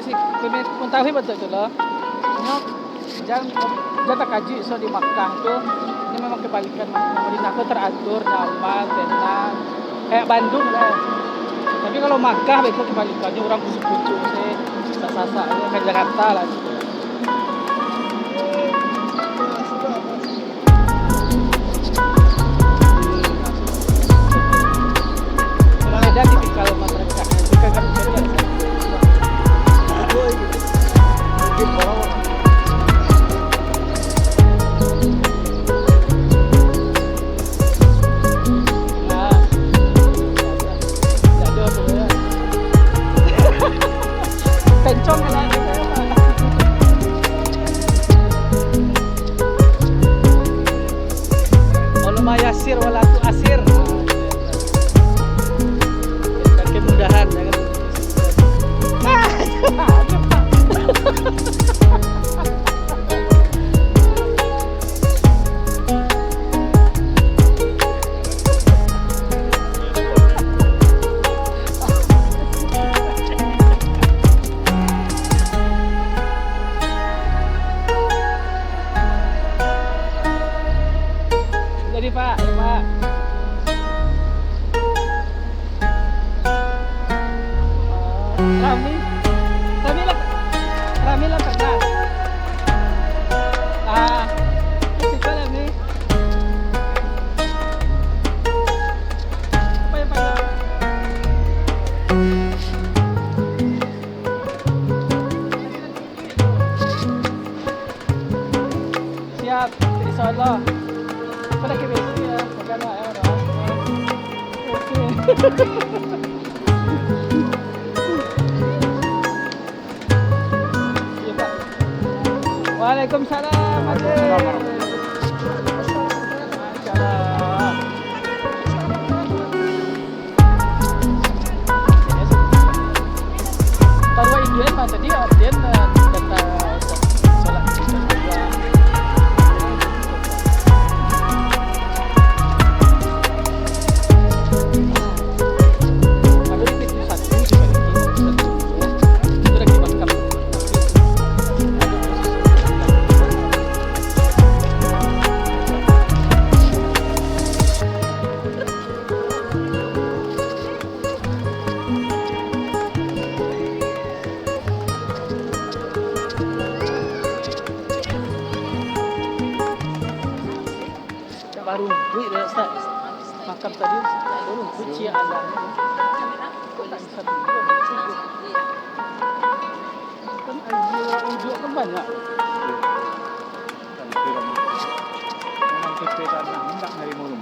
sih pun tahu betul tuh loh. Nyok, jangan tak kaji so di Makkah tuh ini memang kebalikan Madinah tuh teratur, nyaman, tenang, kayak Bandung lah. Tapi kalau Makkah itu kebalikannya orang kucuk-kucuk sih, sasa-sasa kayak Jakarta lah. Beda tipikal mereka, suka kan beda. Pencong kan Olma yasir walatu asir. Dan kemudahan ya kan. Jadi Pak, ya Pak. Rami lah pernah. Siapa Rami? Apa yang pernah? Siap, insyaallah. Pada KBC ya, magkano euro? Okay. Iya Pak. Waalaikumsalam. Masyaallah. Tarwa Indian mah tadi artian data salat baru duit dah start makan tadi baru kuci ada kan ujuk kan banyak memang kepetaan enggak dari mulung